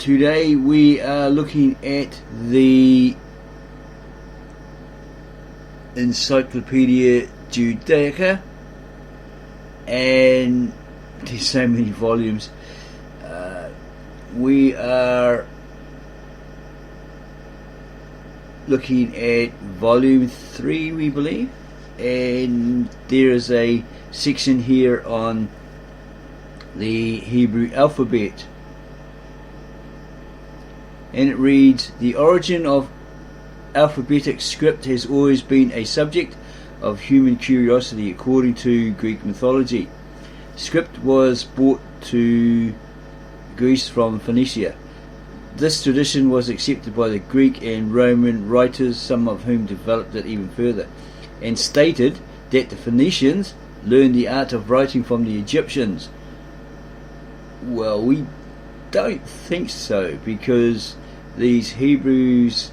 Today we are looking at the Encyclopedia Judaica, and there's so many volumes. We are looking at volume 3, we believe, and there is a section here on the Hebrew alphabet, and it reads: the origin of alphabetic script has always been a subject of human curiosity according to Greek mythology. Script was brought to Greece from Phoenicia. This tradition was accepted by the Greek and Roman writers, some of whom developed it even further, and stated that the Phoenicians learned the art of writing from the Egyptians. Well, we don't think so, because these Hebrews,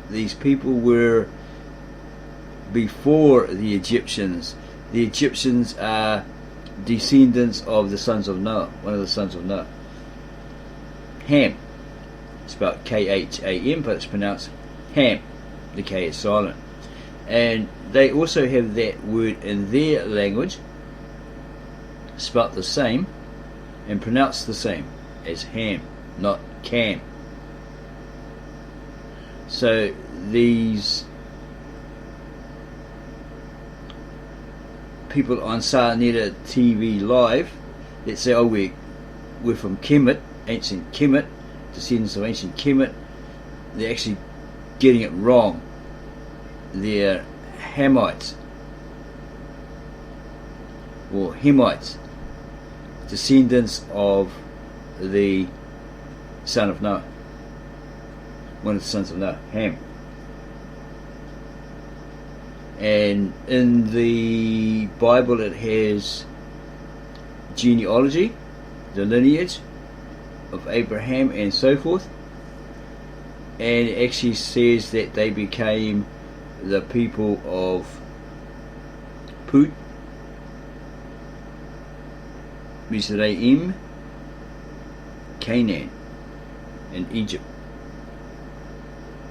these people were before the Egyptians. The Egyptians are descendants of the sons of Noah, one of the sons of Noah. Ham, spelled K-H-A-M, but it's pronounced Ham. The K is silent. And they also have that word in their language, spelled the same and pronounced the same as Ham, not Cam. So these people on Sarnetta TV Live that say, oh, we're from Kemet, ancient Kemet, descendants of ancient Kemet, they're actually getting it wrong. They're Hamites or Hamites, descendants of the son of Noah, one of the sons of Noah, Ham. And in the Bible it has genealogy, the lineage of Abraham and so forth, and it actually says that they became the people of Put, Mizraim, Canaan, and Egypt.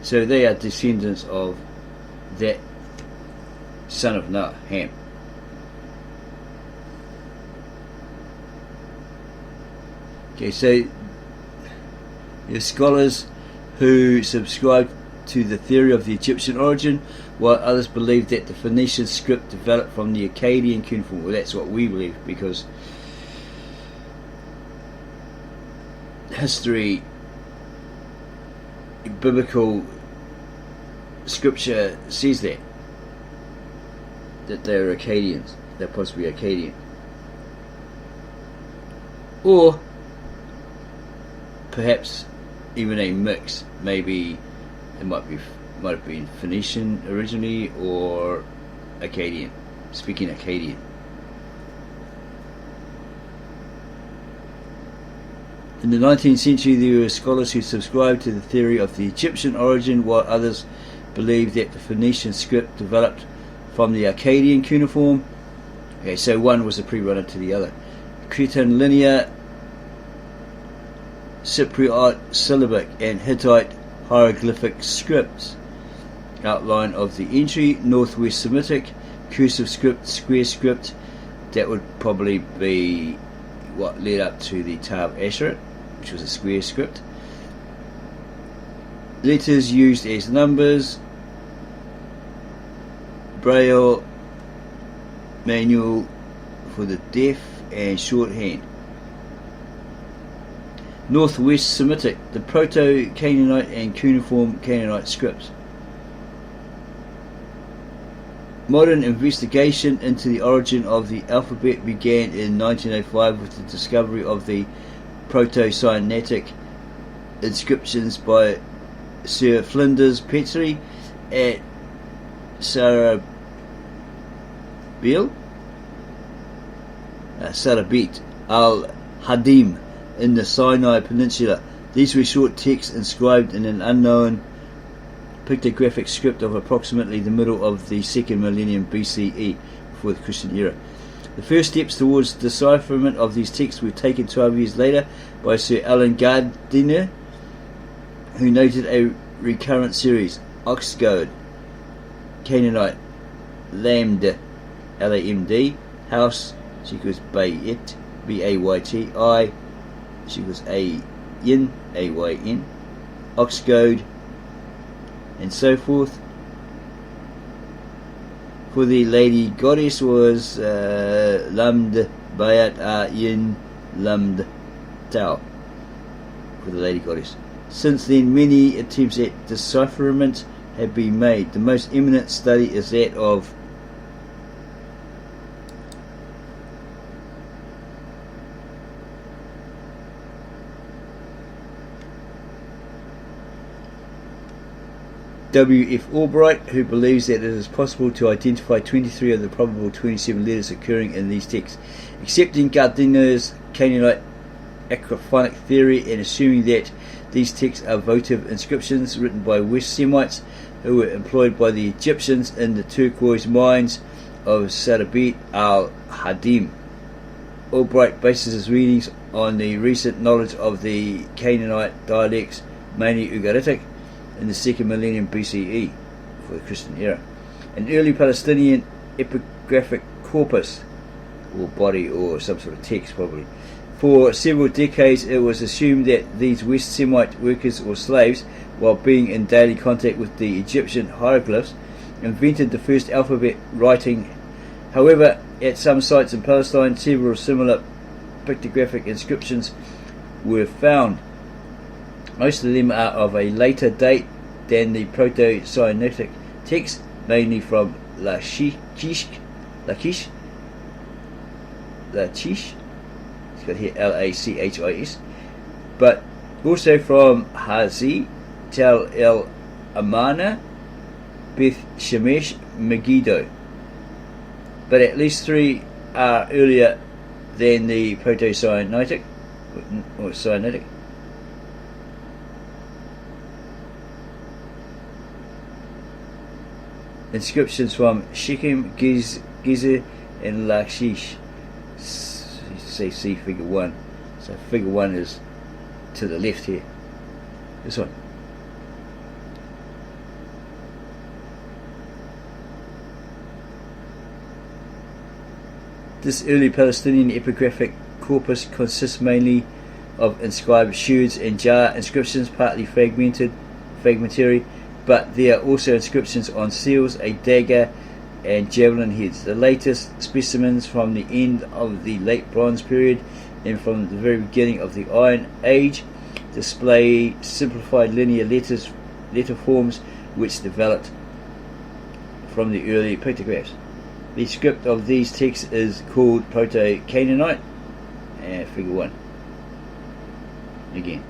So they are descendants of that son of Noah, Ham. Okay, so your scholars who subscribe to the theory of the Egyptian origin, while others believe that the Phoenician script developed from the Akkadian cuneiform. Well, that's what we believe, because history, biblical scripture says that they're Akkadians, they're possibly Akkadian, or perhaps even a mix. Maybe it might have been Phoenician originally, or Akkadian, speaking Akkadian. In the 19th century, there were scholars who subscribed to the theory of the Egyptian origin, while others believed that the Phoenician script developed from the Akkadian cuneiform. Okay, so one was a pre-runner to the other. Cretan linear, Cypriot syllabic, and Hittite hieroglyphic scripts. Outline of the entry: Northwest Semitic, cursive script, square script. That would probably be what led up to the Tav Asherah, which was a square script. Letters used as numbers: Braille, manual for the deaf, and shorthand. Northwest Semitic, the Proto-Canaanite and cuneiform Canaanite scripts. Modern investigation into the origin of the alphabet began in 1905 with the discovery of the Proto-Sinaitic inscriptions by Sir Flinders Petrie at Sarabit al-Hadim in the Sinai Peninsula. These were short texts inscribed in an unknown pictographic script of approximately the middle of the 2nd millennium BCE, before the Christian era. The first steps towards decipherment of these texts were taken 12 years later by Sir Alan Gardiner, who noted a recurrent series: Oxgoad, Canaanite, Lamd, Lamd, House, equals Bayit, Bayt, I, equals Ayn, Ayn, Oxgoad, and so forth. For the lady goddess was Lamd, Bayat, Ayn, Lamd, Tau. For the lady goddess. Since then, many attempts at decipherment have been made. The most eminent study is that of W.F. Albright, who believes that it is possible to identify 23 of the probable 27 letters occurring in these texts. Accepting Gardiner's Canaanite acrophonic theory and assuming that these texts are votive inscriptions written by West Semites who were employed by the Egyptians in the turquoise mines of Sarabit al-Hadim. Albright bases his readings on the recent knowledge of the Canaanite dialects, mainly Ugaritic, in the 2nd millennium BCE, for the Christian era. An early Palestinian epigraphic corpus, or body, or some sort of text probably. For several decades it was assumed that these West Semite workers or slaves, while being in daily contact with the Egyptian hieroglyphs, invented the first alphabet writing. However, at some sites in Palestine, several similar pictographic inscriptions were found. Most of them are of a later date than the Proto-Sinaitic text, mainly from Lachish, it's got here Lachis, but also from Hazi, Tel El Amana, Beth Shemesh, Megiddo. But at least 3 are earlier than the Proto-Sinaitic or Sinaitic. Inscriptions from Shechem, Gezer, and Lachish. See figure 1. So figure 1 is to the left here. This one. This early Palestinian epigraphic corpus consists mainly of inscribed shuds and jar inscriptions, partly fragmentary, but there are also inscriptions on seals, a dagger, and javelin heads. The latest specimens from the end of the late Bronze period and from the very beginning of the Iron Age display simplified linear letter forms which developed from the early pictographs. The script of these texts is called Proto-Canaanite, figure 1 again.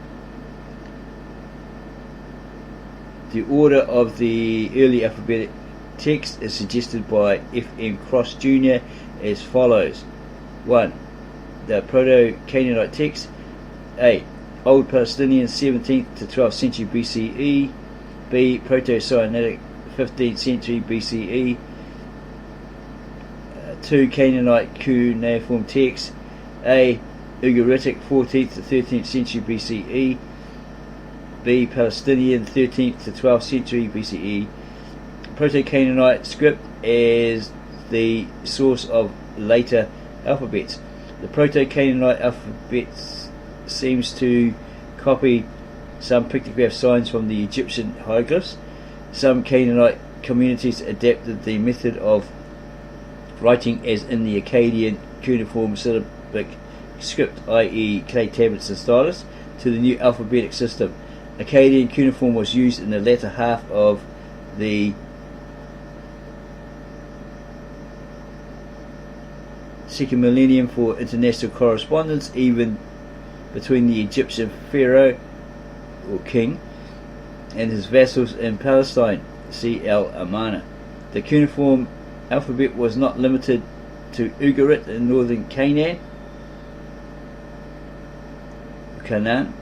The order of the early alphabetic text is suggested by F.M. Cross Jr. as follows. 1. The Proto-Canaanite text. A. Old Palestinian 17th to 12th century BCE. B. Proto-Sinaitic 15th century BCE. 2. Canaanite cuneiform text. A. Ugaritic 14th to 13th century BCE. B. Palestinian 13th to 12th century BCE. Proto-Canaanite script as the source of later alphabets. The Proto-Canaanite alphabet seems to copy some pictograph signs from the Egyptian hieroglyphs. Some Canaanite communities adapted the method of writing as in the Akkadian cuneiform syllabic script, i.e. clay tablets and stylus, to the new alphabetic system. Akkadian cuneiform was used in the latter half of the 2nd millennium for international correspondence, even between the Egyptian pharaoh or king and his vassals in Palestine. See El Amana. The cuneiform alphabet was not limited to Ugarit in northern Canaan.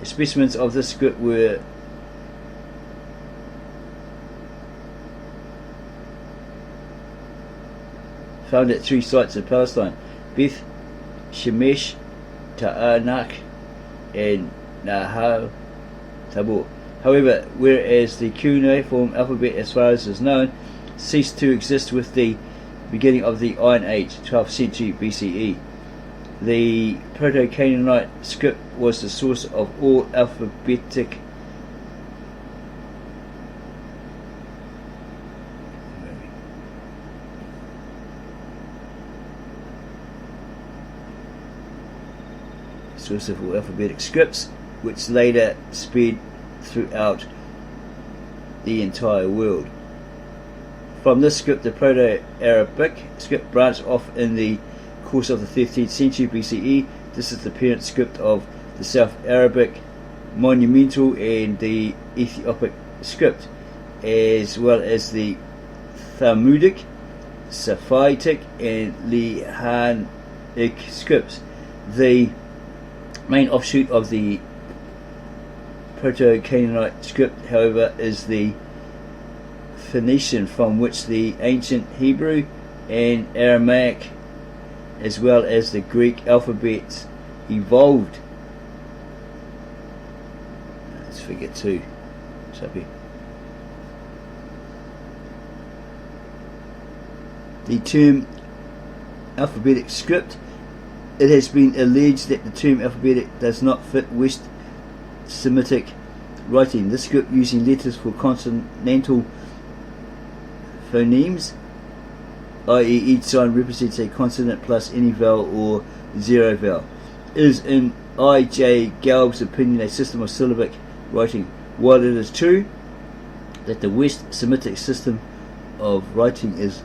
Specimens of this script were found at 3 sites in Palestine. Beth Shemesh, Ta'anak, and Nahal Tabor. However, whereas the cuneiform alphabet, as far as is known, ceased to exist with the beginning of the Iron Age, 12th century BCE, the Proto-Canaanite script was the source of all alphabetic scripts, which later spread throughout the entire world. From this script, the Proto-Arabic script branched off in the course of the 13th century BCE. This is the parent script of the South Arabic, Monumental, and the Ethiopic script, as well as the Talmudic, Sephardic, and Lehanic scripts. The main offshoot of the Proto-Canaanite script, however, is the Phoenician, from which the ancient Hebrew and Aramaic, as well as the Greek alphabets, evolved. That's figure 2. It's up here. The term alphabetic script. It has been alleged that the term alphabetic does not fit West Semitic writing. This script, using letters for consonantal phonemes, i.e. each sign represents a consonant plus any vowel or zero vowel, is in I. J. Galb's opinion a system of syllabic writing. While it is true that the West Semitic system of writing is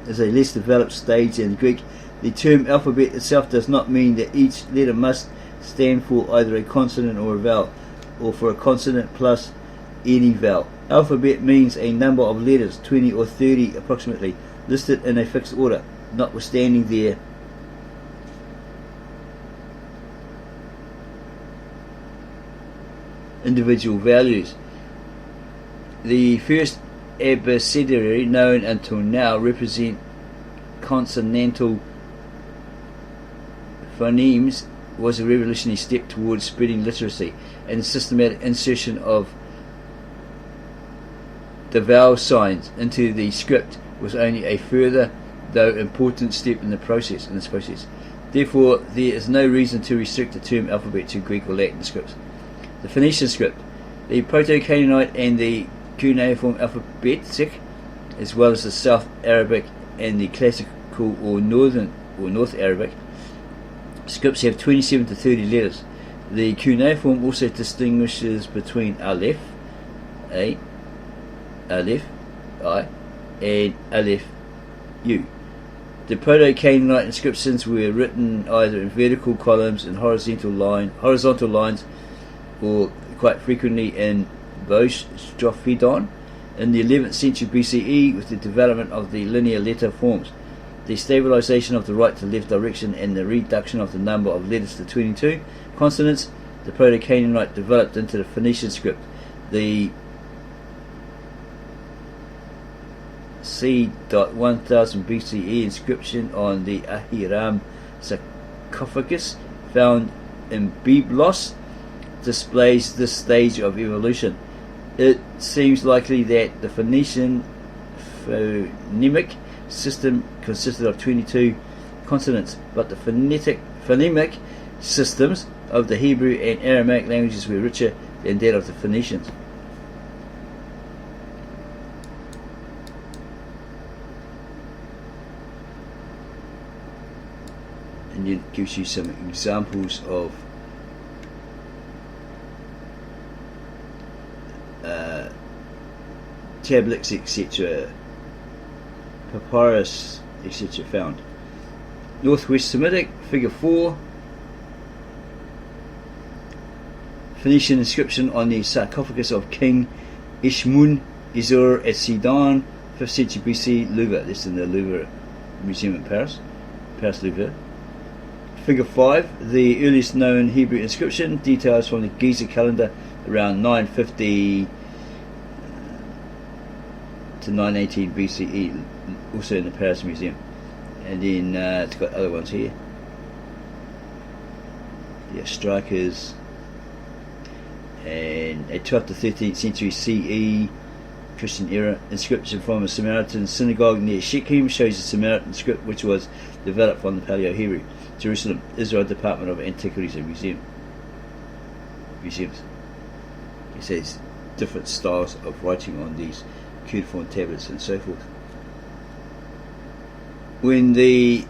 a less developed stage than Greek, the term alphabet itself does not mean that each letter must stand for either a consonant or a vowel, or for a consonant plus any vowel. Alphabet means a number of letters, 20 or 30 approximately, listed in a fixed order, notwithstanding their individual values. The first abecedary known until now represent consonantal phonemes was a revolutionary step towards spreading literacy, and the systematic insertion of the vowel signs into the script was only a further, though important, step in this process. Therefore, there is no reason to restrict the term alphabet to Greek or Latin scripts. The Phoenician script, the Proto-Canaanite and the cuneiform alphabetic, as well as the South Arabic and the classical or North Arabic scripts, have 27 to 30 letters. The cuneiform also distinguishes between Aleph, A, Aleph, I, and Aleph, U. The Proto-Canaanite inscriptions were written either in vertical columns and horizontal lines, or quite frequently in Boustrophedon. In the 11th century BCE, with the development of the linear letter forms, the stabilization of the right to left direction, and the reduction of the number of letters to 22 consonants, the Proto-Canaanite developed into the Phoenician script. The c. 1000 BCE inscription on the Ahiram sarcophagus, found in Byblos, displays this stage of evolution. It seems likely that the Phoenician phonemic system consisted of 22 consonants, but the phonemic systems of the Hebrew and Aramaic languages were richer than that of the Phoenicians. And it gives you some examples of tablets, etc., papyrus, etc. found. Northwest Semitic, figure 4. Phoenician inscription on the sarcophagus of King Ishmun Izur at Sidon, 5th century BC, Louvre. This is in the Louvre Museum in Paris, Louvre. Figure 5, the earliest known Hebrew inscription, details from the Giza calendar around 950 to 918 BCE, also in the Paris Museum. and then it's got other ones here. The strikers, and a 12th to 13th century CE Christian era inscription from a Samaritan synagogue near Shechem shows a Samaritan script which was developed from the Paleo-Hebrew. Jerusalem, Israel Department of Antiquities and Museums. It says different styles of writing on these cuneiform tablets and so forth. When the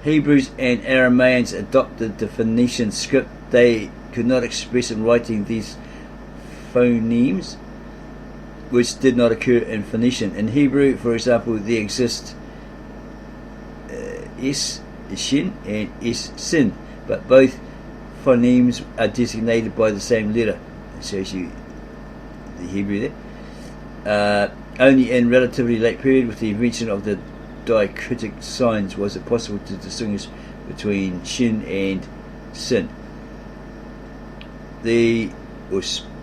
Hebrews and Aramaeans adopted the Phoenician script, they could not express in writing these phonemes, which did not occur in Phoenician. In Hebrew, for example, there exist S, Shin, and S, Sin, but both phonemes are designated by the same letter. It shows you the Hebrew there. Only in relatively late period, with the invention of the diacritic signs, was it possible to distinguish between Shin and Sin. It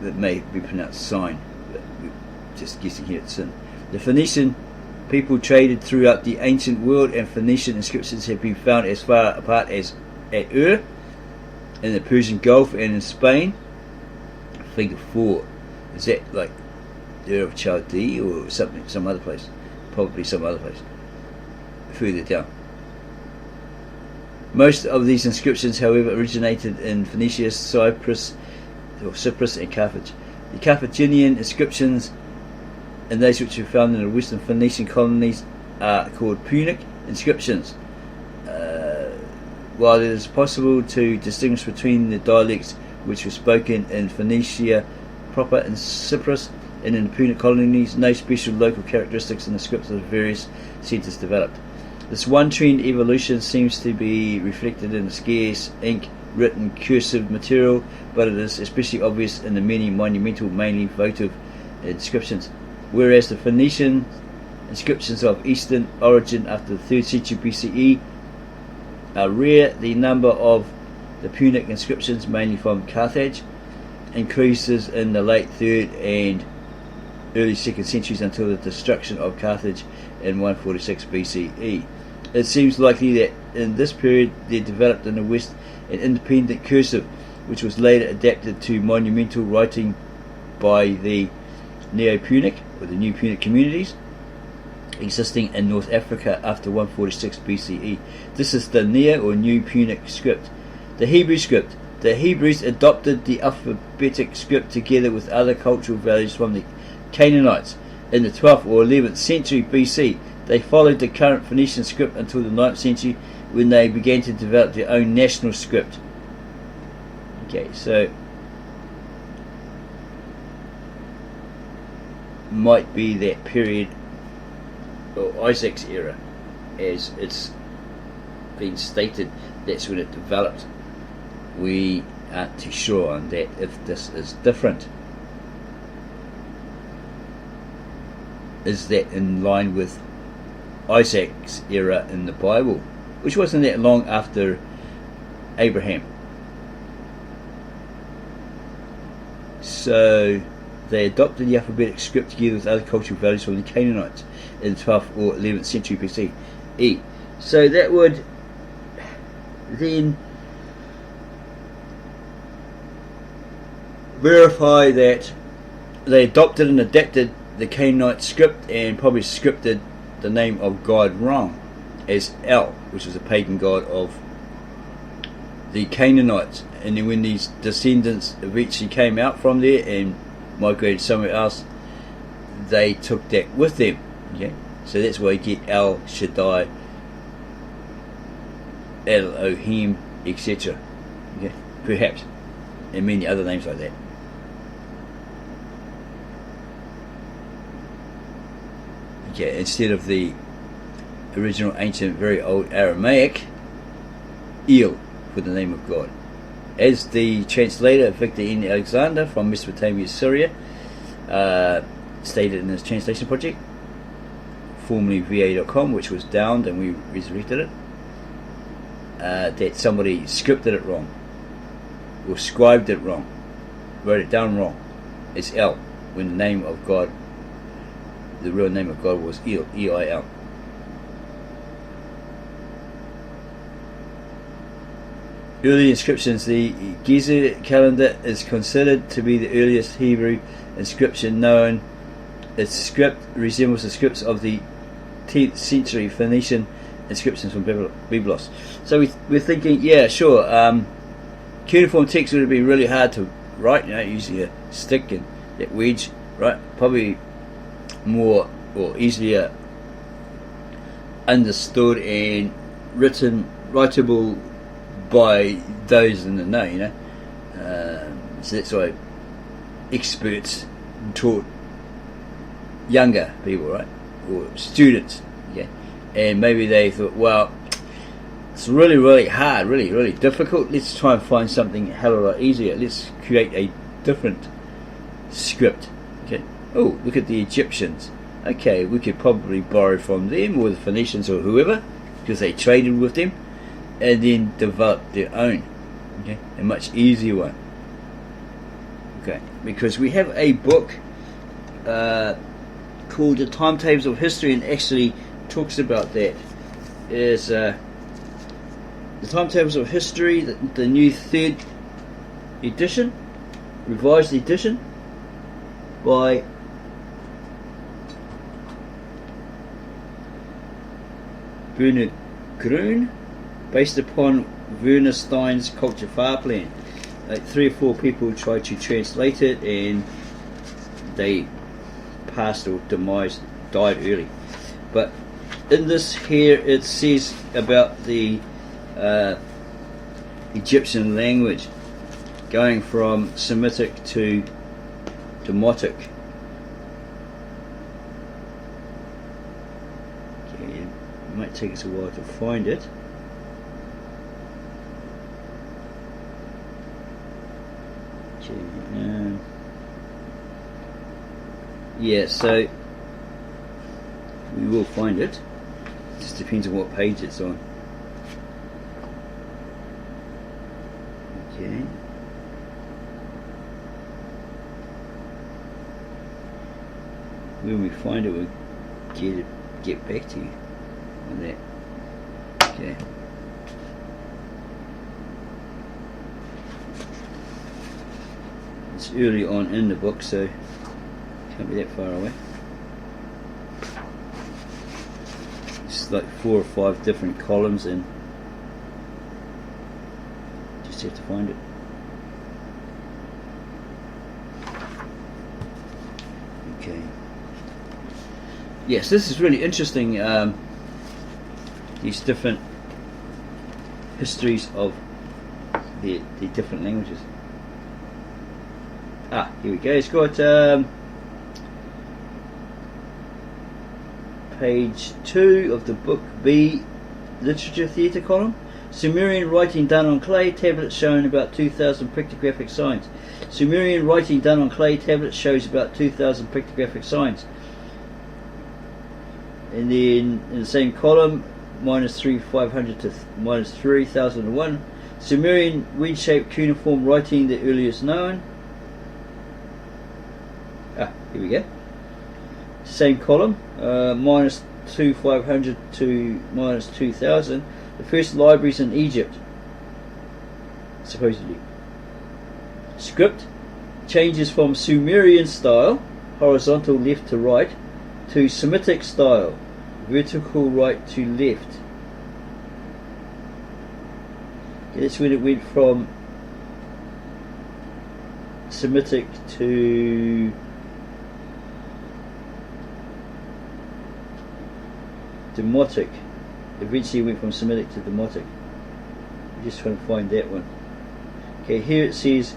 may be pronounced sign, but we're just guessing here it's Sin. The Phoenician people traded throughout the ancient world, and Phoenician inscriptions have been found as far apart as at Ur, in the Persian Gulf, and in Spain. Figure 4. Is that like Ur of Chaldee or something? Some other place? Probably some other place. Further down. Most of these inscriptions, however, originated in Phoenicia, Cyprus, and Carthage. The Carthaginian inscriptions and those which were found in the western Phoenician colonies are called Punic inscriptions. While it is possible to distinguish between the dialects which were spoken in Phoenicia proper and Cyprus and in the Punic colonies, no special local characteristics in the scripts of the various centres developed. This one trend evolution seems to be reflected in the scarce ink written cursive material, but it is especially obvious in the many monumental, mainly votive inscriptions. Whereas the Phoenician inscriptions of Eastern origin after the 3rd century BCE are rare, the number of the Punic inscriptions, mainly from Carthage, increases in the late 3rd and early 2nd centuries until the destruction of Carthage in 146 BCE. It seems likely that in this period there developed in the West an independent cursive, which was later adapted to monumental writing by the Neo-Punic, or the New Punic communities, existing in North Africa after 146 BCE. This is the Neo or New Punic script. The Hebrew script. The Hebrews adopted the alphabetic script together with other cultural values from the Canaanites in the 12th or 11th century BC. They followed the current Phoenician script until the 9th century, when they began to develop their own national script. Okay, so might be that period, or Isaac's era, as it's been stated, that's when it developed. We aren't too sure on that, if this is different. Is that in line with Isaac's era in the Bible, which wasn't that long after Abraham? So they adopted the alphabetic script together with other cultural values from the Canaanites in the 12th or 11th century BCE. So that would then verify that they adopted and adapted the Canaanite script and probably scripted the name of God wrong as El, which was a pagan god of the Canaanites. And then when these descendants eventually came out from there and migrated somewhere else, they took that with them. Okay, so that's why you get El Shaddai, Elohim, etc. Okay, perhaps, and many other names like that. Okay, instead of the original ancient, very old Aramaic, El, for the name of God. As the translator Victor N. Alexander from Mesopotamia, Syria, stated in his translation project, formerly va.com, which was downed and we resurrected it, that somebody scripted it wrong, or scribed it wrong, wrote it down wrong as El, when the name of God, the real name of God, was El, E-I-L. Early inscriptions. The Gezer calendar is considered to be the earliest Hebrew inscription known. Its script resembles the scripts of the 10th century Phoenician inscriptions from Byblos. So we're thinking, yeah, sure, cuneiform text would have been really hard to write, using a stick and that wedge, right? Probably more or easier understood and writable by those in the know, so that's why experts taught younger people, right, or students, okay, and maybe they thought, well, it's really, really hard, really, really difficult. Let's try and find something a hell of a lot easier. Let's create a different script. Okay. Oh, look at the Egyptians. Okay, we could probably borrow from them or the Phoenicians or whoever, because they traded with them, and then develop their own, okay, a much easier one. Okay, because we have a book called The Timetables of History, and actually talks about that. Is The Timetables of History, the new 3rd edition, revised edition by Bernard Grun, based upon Werner Stein's Culture Far Plan. 3 or 4 people tried to translate it and they passed or died early. But in this here it says about the Egyptian language going from Semitic to Demotic. Okay, it might take us a while to find it. Okay, yeah, so we will find it. It just depends on what page it's on. Okay. When we find it, we'll get back to you on that. Okay. It's early on in the book, so can't be that far away. It's like 4 or 5 different columns, and just have to find it. Okay. Yes, this is really interesting. These different histories of the different languages. Here we go. It's got page 2 of the book B, literature theatre column. Sumerian writing done on clay tablets showing about 2,000 pictographic signs. Sumerian writing done on clay tablets shows about 2,000 pictographic signs. And then in the same column, -3,500 to -3,001. Sumerian wedge-shaped cuneiform writing, the earliest known. Here we go. Same column, -2,500 to -2,000. The first libraries in Egypt, supposedly. Script changes from Sumerian style, horizontal left to right, to Semitic style, vertical right to left. Okay, that's when it went from Semitic to Demotic. Eventually went from Semitic to Demotic. I'm just trying to find that one. Okay, here it says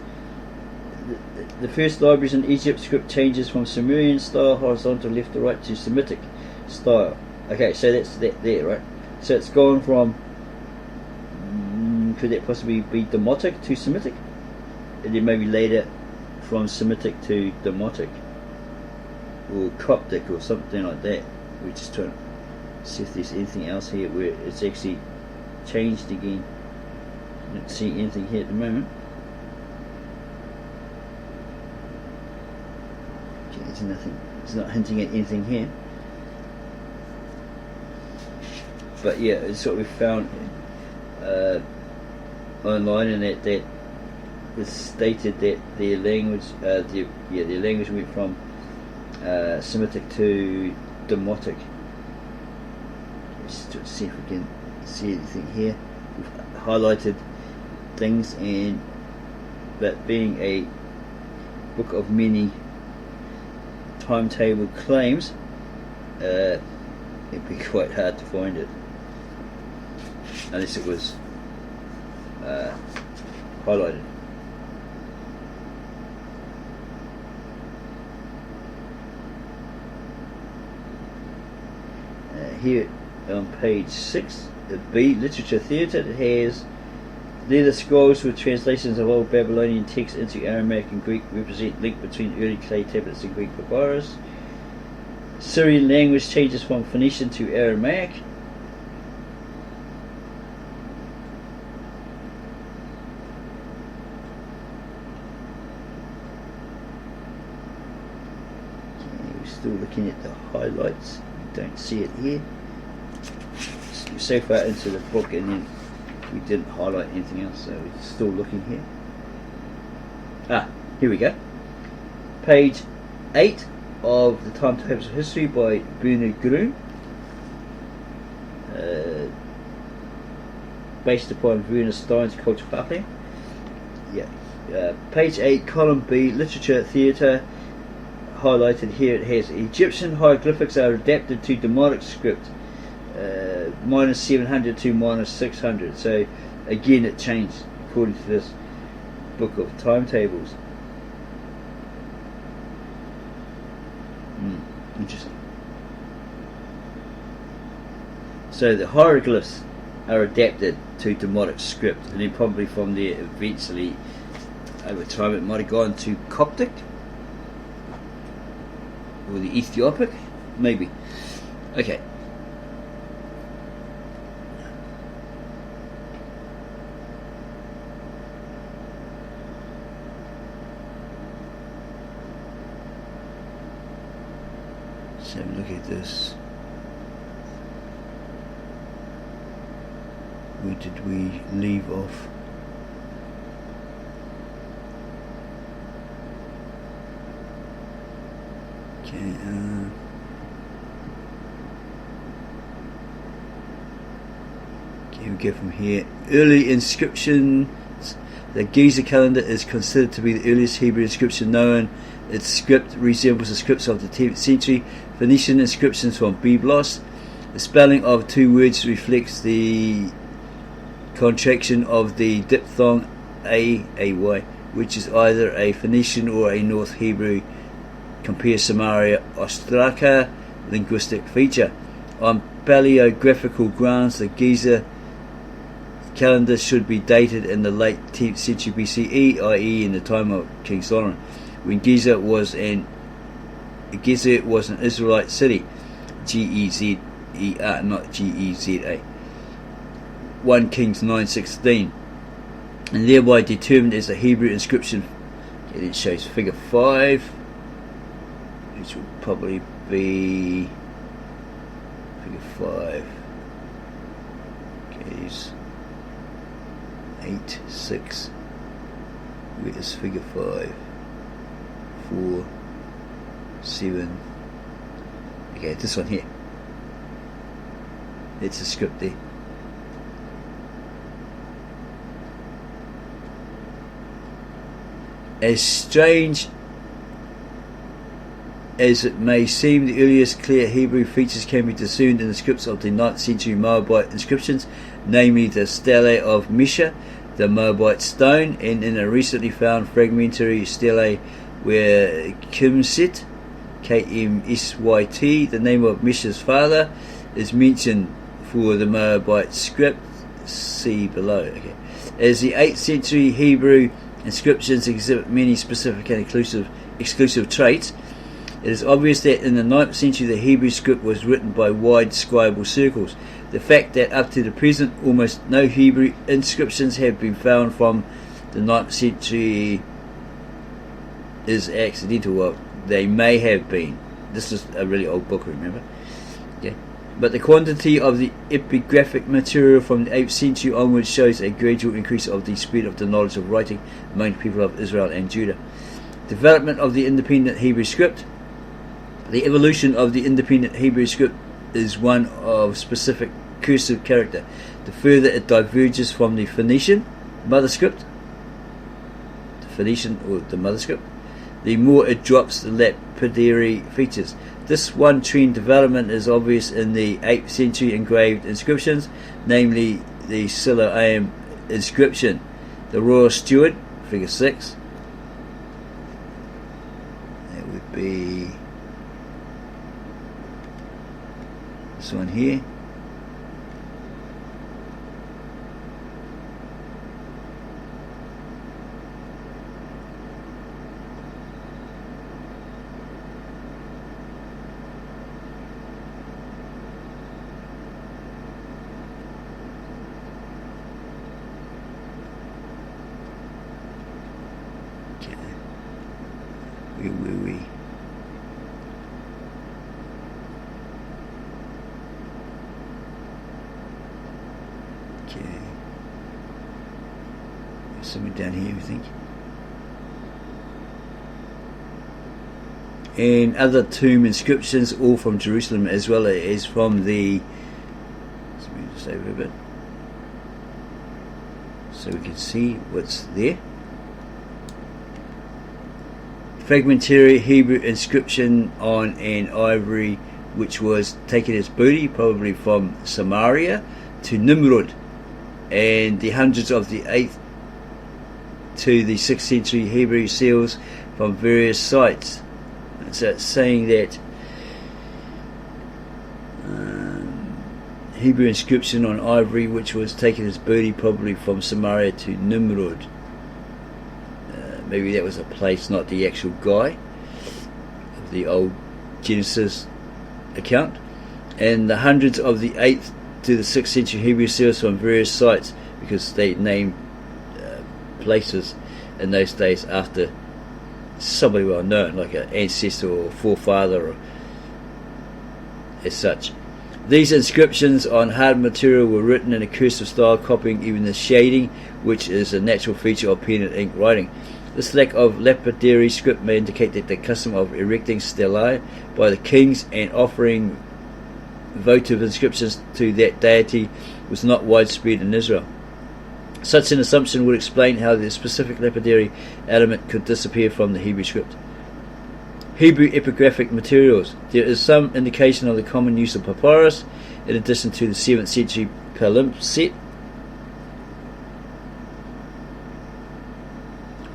the first libraries in Egypt, script changes from Sumerian style, horizontal left to right, to Semitic style. Okay, so that's that there, right? So it's gone from, could that possibly be Demotic to Semitic? And then maybe later from Semitic to Demotic, or Coptic or something like that. We're just trying to see if there's anything else here where it's actually changed again. I don't see anything here at the moment. Okay, there's nothing. It's not hinting at anything here. But yeah, it's what we found. online, and that was stated that their language, their language went from Semitic to Demotic. Let's just see if we can see anything here. We've highlighted things, and that being a book of many timetable claims, it'd be quite hard to find it unless it was highlighted. Here on page 6, B, Literature Theatre, it has leather scrolls with translations of old Babylonian texts into Aramaic and Greek represent link between early clay tablets and Greek papyrus. Syrian language changes from Phoenician to Aramaic. Okay, we're still looking at the highlights. Don't see it here. So far into the book, and then we didn't highlight anything else, so we're still looking here. Here we go. Page 8 of the Timetables of History by Bernard Groen, based upon Werner Stein's Culture Pathing. Page 8, column B, Literature Theatre, highlighted here. It has Egyptian hieroglyphics are adapted to Demotic script, minus 700 to minus 600. So again, it changed according to this book of timetables. Interesting. So the hieroglyphs are adapted to Demotic script, and then probably from there eventually over time it might have gone to Coptic or the Ethiopic, maybe. Okay. So look at this. Where did we leave off? Okay, we go from here. Early inscriptions. The Giza calendar is considered to be the earliest Hebrew inscription known. Its script resembles the scripts of the 10th century Phoenician inscriptions from Byblos. The spelling of two words reflects the contraction of the diphthong ay, which is either a Phoenician or a North Hebrew. Compare Samaria Ostraka linguistic feature. On paleographical grounds, the Giza calendar should be dated in the late 10th century BCE, i.e. in the time of King Solomon, when Giza was an Israelite city, G-E-Z-E-R, not G-E-Z-A. 1 Kings 9:16, and thereby determined as a Hebrew inscription. Okay, it shows figure 5, which will probably be figure 5. Okay, it's 8, 6. Where is figure 5? 4, 7. Okay, this one here. It's a script there. As strange as it may seem, the earliest clear Hebrew features can be discerned in the scripts of the 9th century Moabite inscriptions, namely the stele of Mesha, the Moabite stone, and in a recently found fragmentary stele where Kimsit, K-M-S-Y-T, the name of Mesha's father, is mentioned for the Moabite script. See below. Okay. As the 8th century Hebrew inscriptions exhibit many specific and exclusive traits, it is obvious that in the 9th century the Hebrew script was written by wide scribal circles. The fact that up to the present almost no Hebrew inscriptions have been found from the 9th century is accidental. Well, they may have been. This is a really old book, remember? Yeah. but the quantity of the epigraphic material from the 8th century onwards shows a gradual increase of the spread of the knowledge of writing among the people of Israel and Judah. Development of the independent Hebrew script. The evolution of the independent Hebrew script is one of specific cursive character. The further it diverges from the Phoenician mother script, the more it drops the lapidary features. This one trend development is obvious in the 8th century engraved inscriptions, namely the Siloam inscription, the Royal Steward, figure 6. That would be this one here. Something down here, I think. And other tomb inscriptions, all from Jerusalem as well as from the. Let me just over a bit, so we can see what's there. Fragmentary Hebrew inscription on an ivory, which was taken as booty, probably from Samaria to Nimrod, and the hundreds of the 8th to the 6th century Hebrew seals from various sites. And so it's saying that Hebrew inscription on ivory, which was taken as booty, probably from Samaria to Nimrod. Maybe that was a place, not the actual guy of the old Genesis account. And the hundreds of the 8th to the 6th century Hebrew seals from various sites, because they named places in those days after somebody well known, like an ancestor or forefather or as such. These inscriptions on hard material were written in a cursive style, copying even the shading, which is a natural feature of pen and ink writing. This lack of lapidary script may indicate that the custom of erecting stelae by the kings and offering votive inscriptions to that deity was not widespread in Israel. Such an assumption would explain how the specific lapidary element could disappear from the Hebrew script. Hebrew epigraphic materials. There is some indication of the common use of papyrus, in addition to the 7th century palimpsest.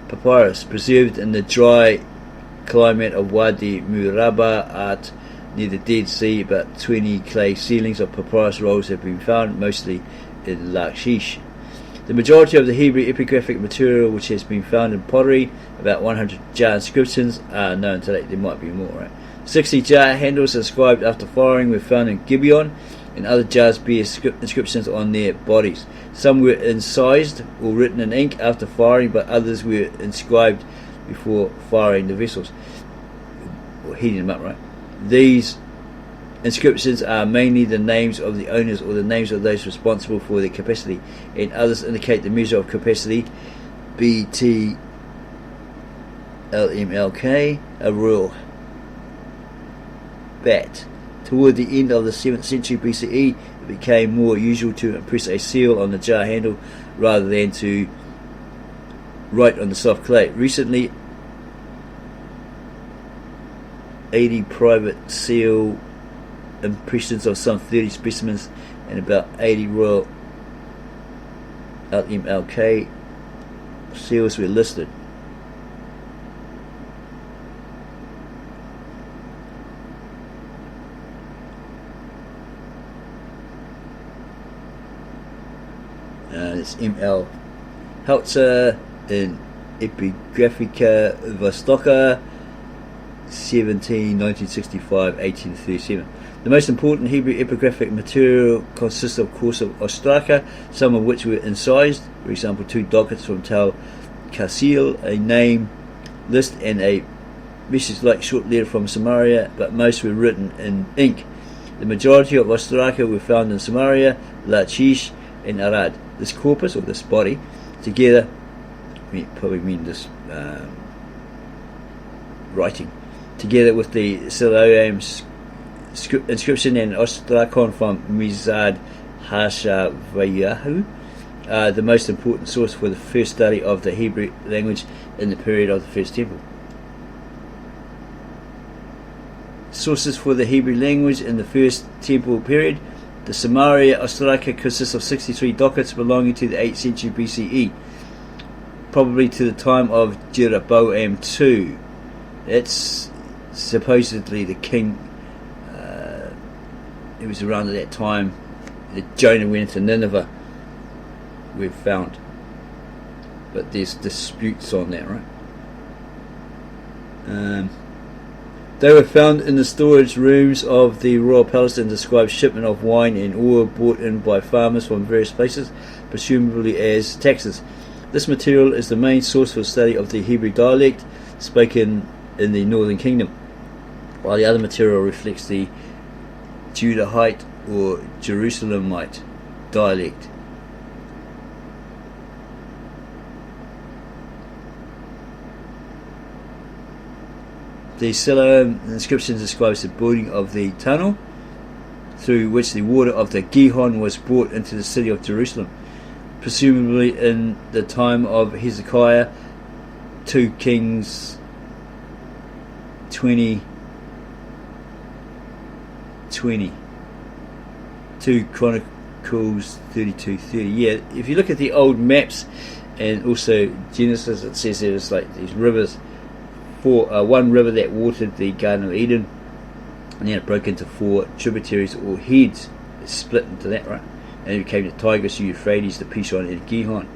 Papyrus, preserved in the dry climate of Wadi Murabat near the Dead Sea. About 20 clay ceilings of papyrus rolls have been found, mostly in Lachish. The majority of the Hebrew epigraphic material which has been found in pottery, about 100 jar inscriptions, are known today. There might be more, right? 60 jar handles inscribed after firing were found in Gibeon, and other jars bear inscriptions on their bodies. Some were incised or written in ink after firing, but others were inscribed before firing the vessels, or heating them up, right? These inscriptions are mainly the names of the owners or the names of those responsible for their capacity, and others indicate the measure of capacity, BT LMLK, a royal bat. Toward the end of the 7th century BCE, it became more usual to impress a seal on the jar handle rather than to write on the soft clay. Recently, 80 private seal impressions of some 30 specimens and about 80 royal LMLK seals were listed. It's M.L. Heltzer in Epigraphica Vostoka, 1965-1837. The most important Hebrew epigraphic material consists, of course, of ostraka, some of which were incised, for example 2 dockets from Tal Kasil, a name list, and a message-like short letter from Samaria, but most were written in ink. The majority of ostraca were found in Samaria, Lachish, and Arad. This corpus, or this body, together, probably mean this writing, together with the Siloam inscription and ostrakon from Mizad Hashaviyahu, the most important source for the first study of the Hebrew language in the period of the First Temple. Sources for the Hebrew language in the First Temple period. The Samaria ostraca consists of 63 dockets belonging to the 8th century BCE, probably to the time of Jeroboam II. That's supposedly the king. It was around at that time that Jonah went into Nineveh, we've found. But there's disputes on that, right? They were found in the storage rooms of the royal palace and describe shipment of wine and oil brought in by farmers from various places, presumably as taxes. This material is the main source for study of the Hebrew dialect spoken in the northern kingdom, while the other material reflects the Judahite or Jerusalemite dialect. The Siloam inscription describes the building of the tunnel through which the water of the Gihon was brought into the city of Jerusalem, presumably in the time of Hezekiah. 2 Kings 20. 2 Chronicles 32:30. Yeah, if you look at the old maps and also Genesis, it says there's like these rivers. One river that watered the Garden of Eden, and then it broke into 4 tributaries or heads. It split into that, right? And it became the Tigris, the Euphrates, the Pishon, and the Gihon.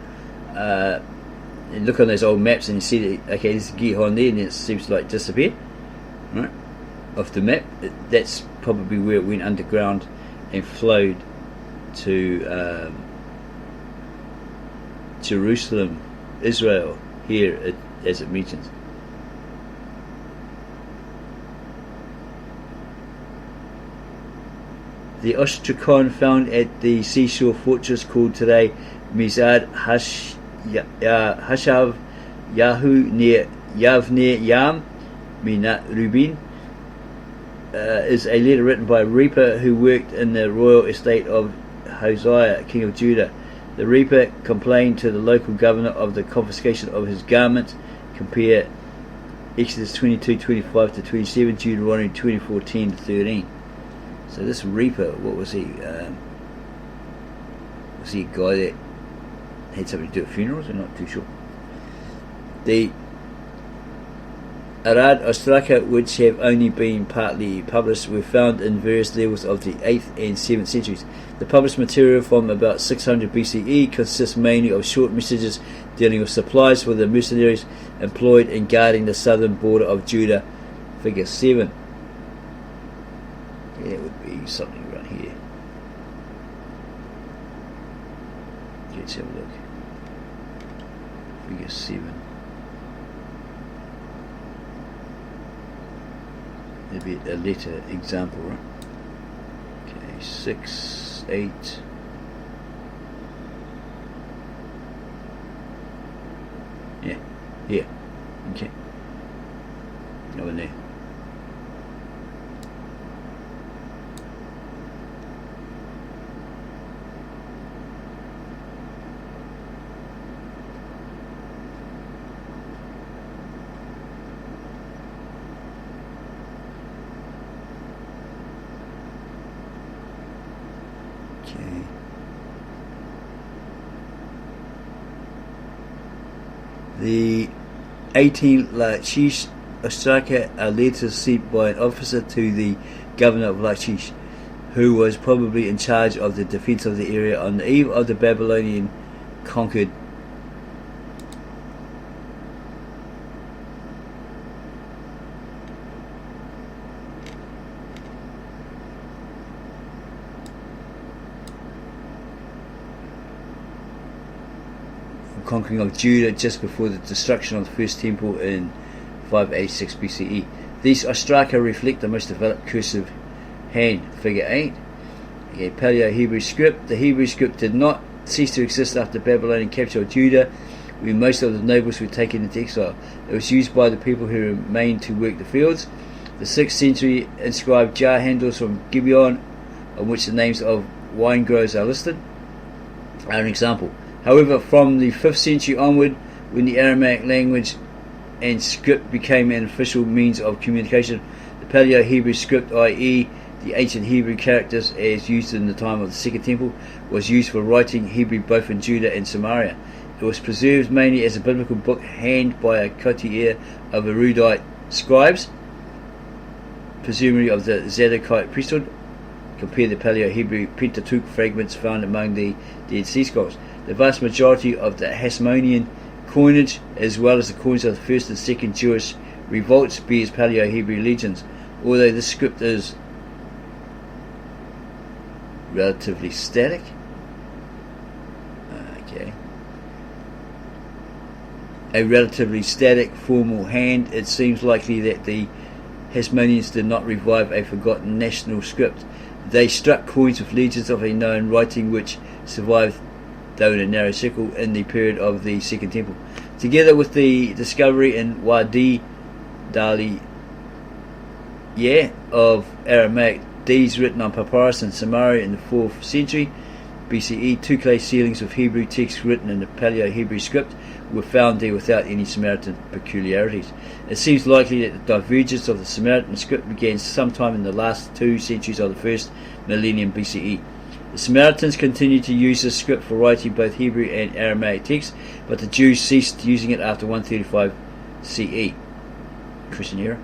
And look on those old maps and you see that, okay, there's the Gihon there, and then it seems to like disappear, right, off the map. That's probably where it went underground and flowed to Jerusalem, Israel, here as it mentions. The ostrakon found at the seashore fortress called today Mizad Hashav Yahu near Yavne Yam Minat Rubin is a letter written by a reaper who worked in the royal estate of Hosea, king of Judah. The reaper complained to the local governor of the confiscation of his garments. Compare Exodus 22:25 to 27, Deuteronomy 24:10 to 13. So this reaper, what was he? Was he a guy that had something to do with funerals? I'm not too sure. The Arad ostraca, which have only been partly published, were found in various levels of the 8th and 7th centuries. The published material from about 600 BCE consists mainly of short messages dealing with supplies for the mercenaries employed in guarding the southern border of Judah. Figure 7. Yeah, it would be something around here. Let's have a look. Figure 7. There'd be a letter example, right? Okay, 6, 8. Yeah, here. Okay. Over there. The 18 Lachish ostraca are letters sent by an officer to the governor of Lachish, who was probably in charge of the defense of the area on the eve of the Babylonian conquered. Conquering of Judah just before the destruction of the first temple in 586 BCE. These ostraca reflect the most developed cursive hand, figure 8. Okay, Paleo-Hebrew script. The Hebrew script did not cease to exist after Babylonian capture of Judah, when most of the nobles were taken into exile. It was used by the people who remained to work the fields. The 6th century inscribed jar handles from Gibeon, on which the names of wine growers are listed, are an example. However, from the 5th century onward, when the Aramaic language and script became an official means of communication, the Paleo-Hebrew script, i.e. the ancient Hebrew characters as used in the time of the Second Temple, was used for writing Hebrew both in Judah and Samaria. It was preserved mainly as a biblical book hand by a coterie of erudite scribes, presumably of the Zadokite priesthood. Compare the Paleo-Hebrew Pentateuch fragments found among the Dead Sea Scrolls. The vast majority of the Hasmonean coinage, as well as the coins of the first and second Jewish revolts, bears Paleo-Hebrew legends. Although this script is relatively static, a relatively static formal hand, it seems likely that the Hasmoneans did not revive a forgotten national script. They struck coins with legends of a known writing which survived, though in a narrow circle, in the period of the Second Temple. Together with the discovery in Wadi Dali of Aramaic deeds written on papyrus in Samaria in the 4th century BCE, 2 clay ceilings of Hebrew texts written in the Paleo-Hebrew script were found there without any Samaritan peculiarities. It seems likely that the divergence of the Samaritan script began sometime in the last 2 centuries of the first millennium BCE. The Samaritans continued to use this script for writing both Hebrew and Aramaic texts, but the Jews ceased using it after 135 CE, Christian era.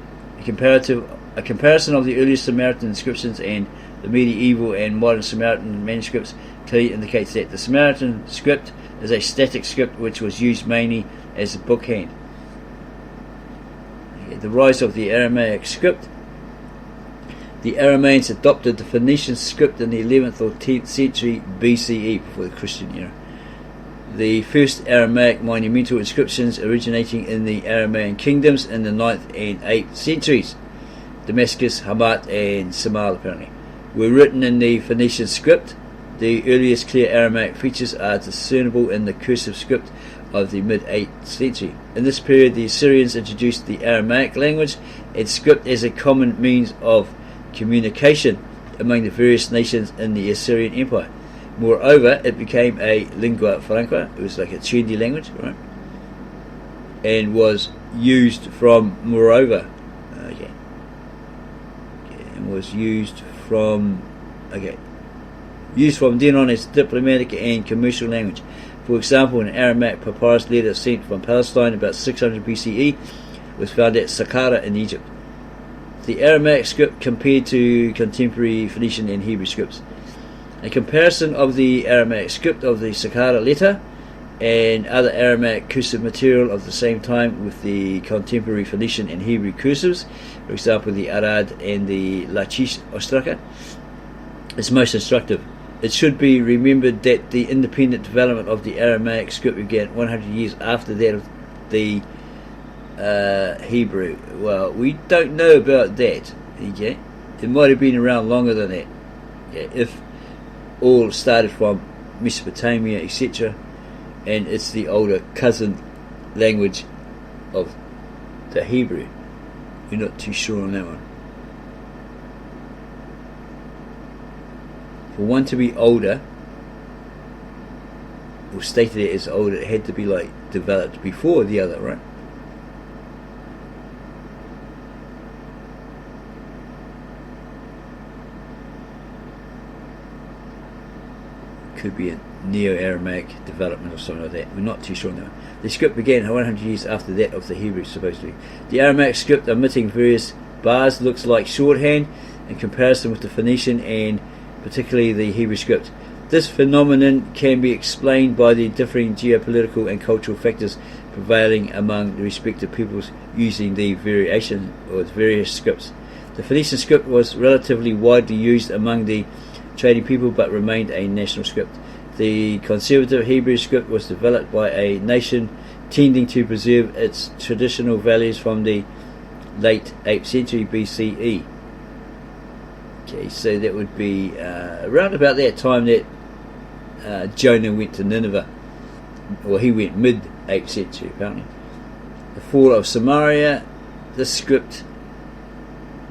A comparison of the earliest Samaritan inscriptions and the medieval and modern Samaritan manuscripts clearly indicates that the Samaritan script is a static script which was used mainly as a bookhand. The rise of the Aramaic script. The Arameans adopted the Phoenician script in the 11th or 10th century BCE, before the Christian era. The first Aramaic monumental inscriptions originating in the Aramaean kingdoms in the 9th and 8th centuries, Damascus, Hamat and Samal apparently, were written in the Phoenician script. The earliest clear Aramaic features are discernible in the cursive script of the mid-8th century. In this period, the Assyrians introduced the Aramaic language and script as a common means of communication among the various nations in the Assyrian Empire. Moreover, it became a lingua franca. It was like a trendy language, right? And was used from used from then on as diplomatic and commercial language. For example, an Aramaic papyrus letter sent from Palestine about 600 BCE was found at Saqqara in Egypt. The Aramaic script compared to contemporary Phoenician and Hebrew scripts. A comparison of the Aramaic script of the Saqqara letter and other Aramaic cursive material of the same time with the contemporary Phoenician and Hebrew cursives, for example the Arad and the Lachish Ostraka, is most instructive. It should be remembered that the independent development of the Aramaic script began 100 years after that of the Hebrew. Well, we don't know about that. Okay, it might have been around longer than that. Okay, if all started from Mesopotamia, etc., and it's the older cousin language of the Hebrew. We're not too sure on that one. For one to be older, or stated it as older, it had to be like developed before the other, right? Could be a Neo-Aramaic development or something like that. We're not too sure now. The script began 100 years after that of the Hebrew, supposedly. The Aramaic script, omitting various bars, looks like shorthand in comparison with the Phoenician and particularly the Hebrew script. This phenomenon can be explained by the differing geopolitical and cultural factors prevailing among the respective peoples using the variation or various scripts. The Phoenician script was relatively widely used among the trading people but remained a national script. The conservative Hebrew script was developed by a nation tending to preserve its traditional values from the late 8th century BCE. Okay, so that would be around about that time that Jonah went to Nineveh. Well, he went mid-8th century apparently. The fall of Samaria. This script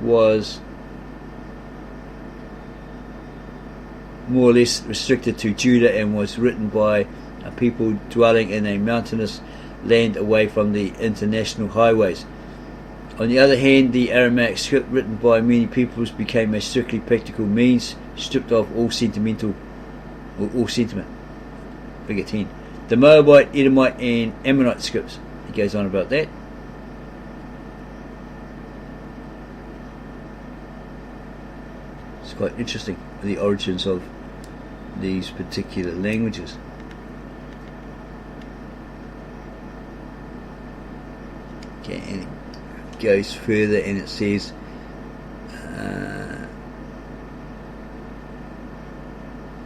was more or less restricted to Judah and was written by a people dwelling in a mountainous land away from the international highways. On the other hand, the Aramaic script written by many peoples became a strictly practical means, stripped of all sentiment. Figure 10. The Moabite, Edomite and Ammonite scripts. He goes on about that. It's quite interesting, the origins of these particular languages. Okay, and it goes further and it says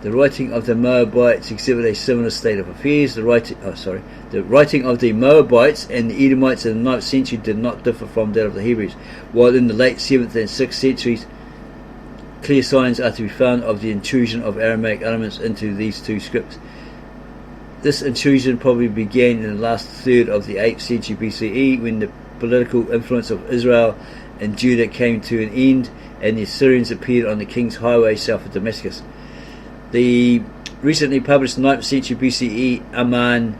the writing of the Moabites exhibit a similar state of affairs. The writing of the Moabites and the Edomites in the 9th century did not differ from that of the Hebrews, while in the late 7th and 6th centuries clear signs are to be found of the intrusion of Aramaic elements into these two scripts. This intrusion probably began in the last third of the 8th century BCE, when the political influence of Israel and Judah came to an end and the Assyrians appeared on the king's highway south of Damascus. The recently published 9th century BCE Amman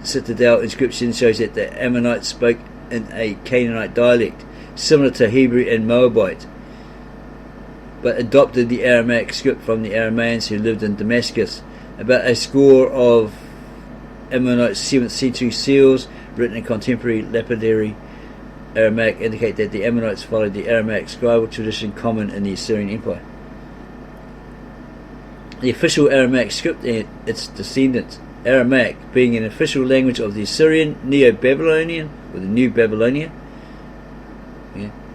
citadel inscription shows that the Ammonites spoke in a Canaanite dialect similar to Hebrew and Moabite, but adopted the Aramaic script from the Arameans who lived in Damascus. About a score of Ammonite 7th century seals written in contemporary lapidary Aramaic indicate that the Ammonites followed the Aramaic scribal tradition common in the Assyrian Empire. The official Aramaic script and its descendants, Aramaic being an official language of the Assyrian, Neo-Babylonian, or the New Babylonia,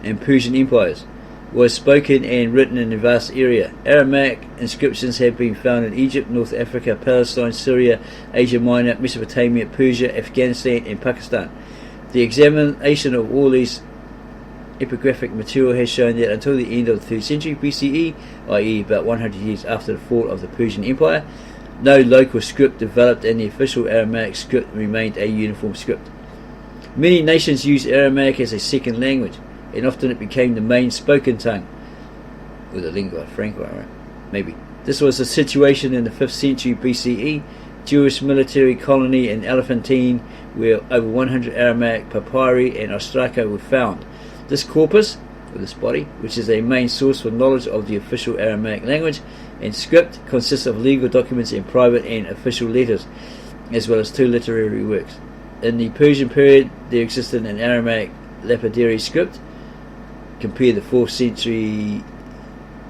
and Persian empires, was spoken and written in a vast area. Aramaic inscriptions have been found in Egypt, North Africa, Palestine, Syria, Asia Minor, Mesopotamia, Persia, Afghanistan and Pakistan. The examination of all these epigraphic material has shown that until the end of the 3rd century BCE, i.e. about 100 years after the fall of the Persian Empire, no local script developed and the official Aramaic script remained a uniform script. Many nations used Aramaic as a second language, and often it became the main spoken tongue, or the lingua franca, right? Maybe. This was the situation in the 5th century BCE, Jewish military colony in Elephantine, where over 100 Aramaic papyri and ostraca were found. This corpus, or this body, which is a main source for knowledge of the official Aramaic language and script, consists of legal documents and private and official letters, as well as 2 literary works. In the Persian period, there existed an Aramaic lapidary script. Compare the 4th century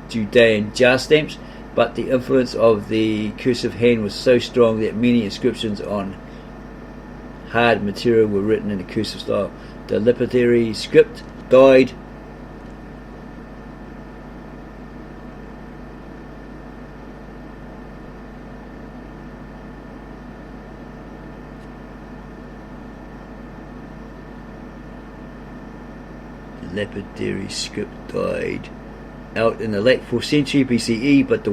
Judean jar stamps, but the influence of the cursive hand was so strong that many inscriptions on hard material were written in a cursive style. The lapidary script died out in the late 4th century BCE, but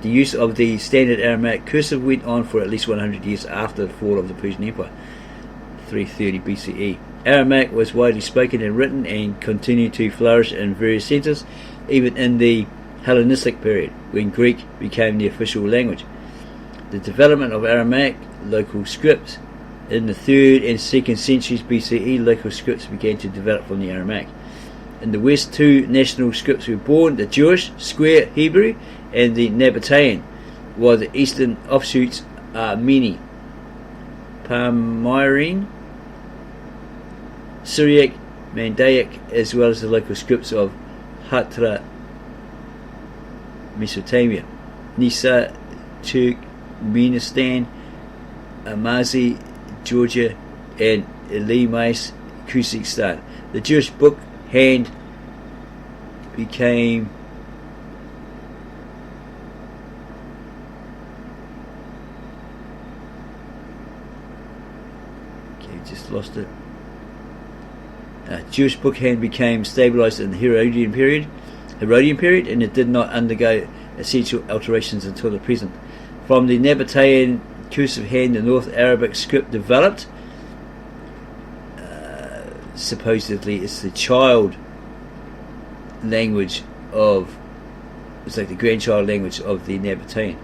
the use of the standard Aramaic cursive went on for at least 100 years after the fall of the Persian Empire, 330 BCE. Aramaic was widely spoken and written and continued to flourish in various centres, even in the Hellenistic period, when Greek became the official language. The development of Aramaic local scripts in the 3rd and 2nd centuries BCE, local scripts began to develop from the Aramaic. In the West, 2 national scripts were born, the Jewish Square Hebrew and the Nabatean, while the eastern offshoots are many: Palmyrene, Syriac, Mandaic, as well as the local scripts of Hatra, Mesopotamia, Nisa, Turkmenistan, Amazi, Georgia, and Elamite, Kyrgyzstan. The Jewish book hand became Jewish book hand became stabilized in the Herodian period, Herodian period, and it did not undergo essential alterations until the present. From the Nabatean cursive hand, the North Arabic script developed. Supposedly, it's the child language of, it's like the grandchild language of the Nabatean,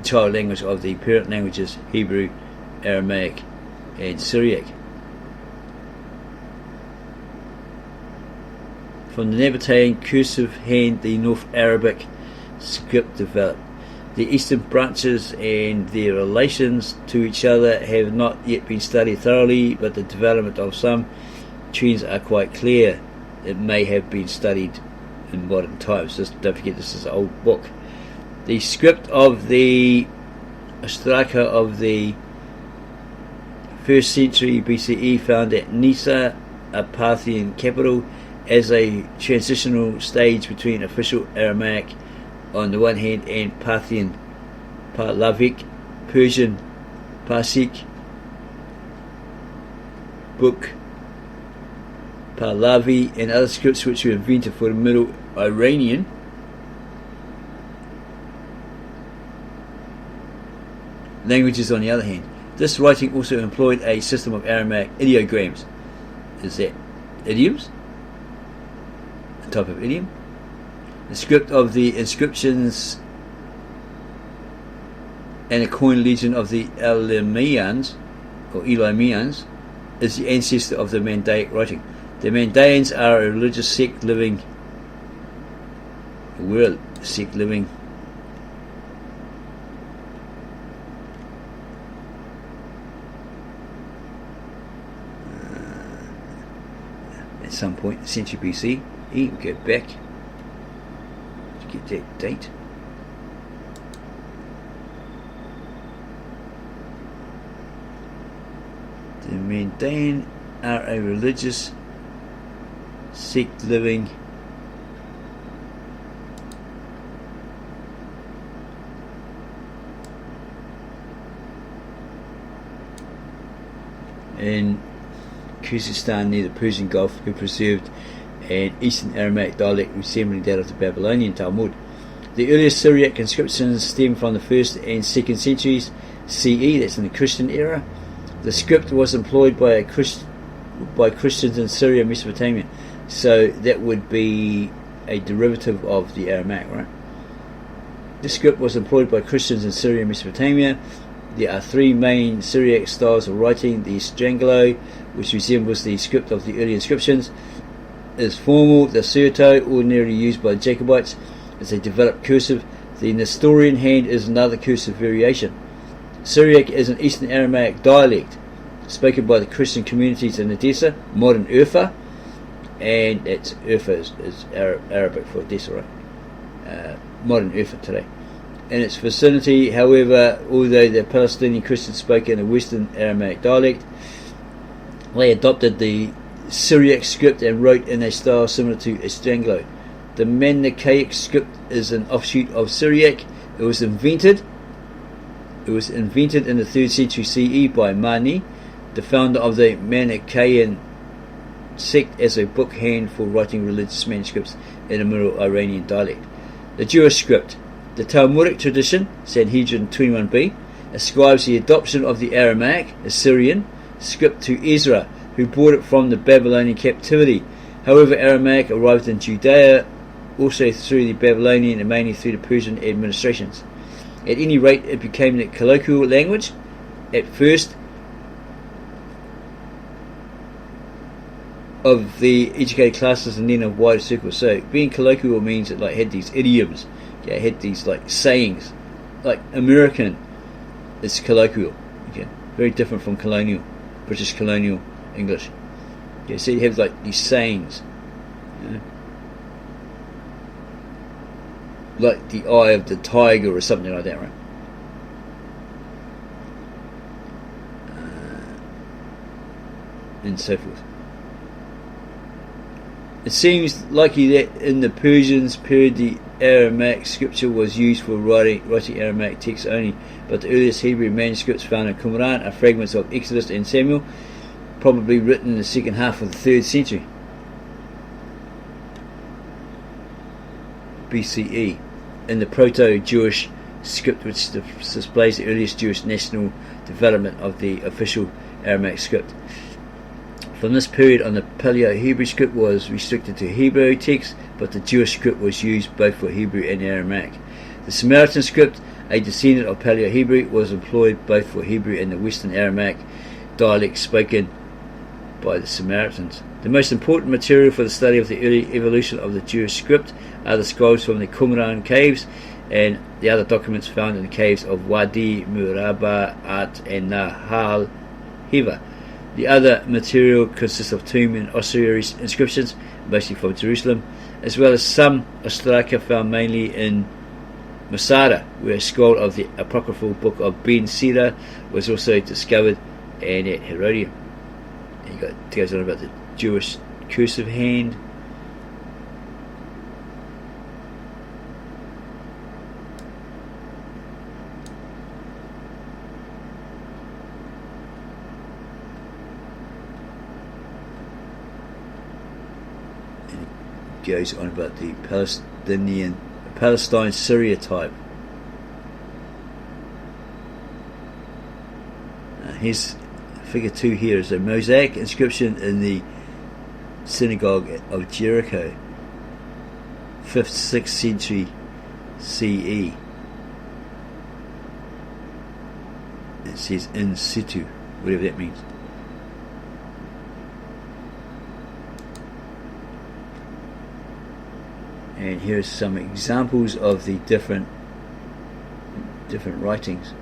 child language of the parent languages Hebrew, Aramaic, and Syriac. From the Nabatean cursive hand, the North Arabic script developed. The eastern branches and their relations to each other have not yet been studied thoroughly, but the development of some trends are quite clear. It may have been studied in modern times. Don't forget, this is an old book. The script of the Hebraica of the 1st century BCE found at Nisa, a Parthian capital, as a transitional stage between official Aramaic on the one hand and Parthian, Pahlavic, Persian, Parsic, Book, Pahlavi, and other scripts which were invented for the Middle Iranian languages on the other hand. This writing also employed a system of Aramaic ideograms. Is that idioms? A type of idiom? The script of the inscriptions and the coin legend of the Elamians, or Elamians, is the ancestor of the Mandaic writing. The Mandaeans are a religious sect living, at some point, century BC. We go back to get that date. The Mandaean are a religious sect living in Khuzestan near the Persian Gulf, who preserved an Eastern Aramaic dialect resembling that of the Babylonian Talmud. The earliest Syriac inscriptions stem from the 1st and 2nd centuries CE, that's in the Christian era. The script was employed by Christians in Syria and Mesopotamia, so that would be a derivative of the Aramaic, right? This script was employed by Christians in Syria and Mesopotamia. There are three main Syriac styles of writing. The Stranglo, which resembles the script of the early inscriptions, is formal. The Surto, ordinarily used by the Jacobites, is a developed cursive. The Nestorian hand is another cursive variation. Syriac is an Eastern Aramaic dialect spoken by the Christian communities in Edessa, modern Urfa, and it's Urfa is Arabic for Edessa, right? Modern Urfa today. In its vicinity, however, although the Palestinian Christians spoke in a Western Aramaic dialect, they adopted the Syriac script and wrote in a style similar to Estranglo. The Manichaeic script is an offshoot of Syriac. It was invented in the 3rd century CE by Mani, the founder of the Manichaean sect, as a book hand for writing religious manuscripts in a Middle Iranian dialect. The Jewish script. The Talmudic tradition, Sanhedrin 21b, ascribes the adoption of the Aramaic, Assyrian, script to Ezra, who brought it from the Babylonian captivity. However, Aramaic arrived in Judea also through the Babylonian and mainly through the Persian administrations. At any rate, it became the colloquial language at first of the educated classes and then of wider circles. So being colloquial means it had these idioms, it had these sayings. Like American, it's colloquial, very different from colonial, British colonial English. So you have these sayings, like the eye of the tiger or something like that, right? And so forth. It seems likely that in the Persians period the Aramaic scripture was used for writing Aramaic texts only, but the earliest Hebrew manuscripts found in Qumran are fragments of Exodus and Samuel, probably written in the second half of the 3rd century. BCE in the Proto-Jewish script, which displays the earliest Jewish national development of the official Aramaic script. From this period on, the Paleo-Hebrew script was restricted to Hebrew texts, but the Jewish script was used both for Hebrew and Aramaic. The Samaritan script, a descendant of Paleo-Hebrew, was employed both for Hebrew and the Western Aramaic dialect spoken by the Samaritans. The most important material for the study of the early evolution of the Jewish script are the scrolls from the Qumran caves and the other documents found in the caves of Wadi Murabaat and Nahal Hiva. The other material consists of tomb and ossuary inscriptions, mostly from Jerusalem, as well as some ostraca found mainly in Masada, where a scroll of the apocryphal book of Ben Sira was also discovered, and at Herodium. It goes on about the Jewish cursive hand. And it goes on about the Palestine Syria type. Here's figure 2 here is a mosaic inscription in the synagogue of Jericho, 5th, 6th century CE. It says in situ, whatever that means. And here's some examples of the different writings.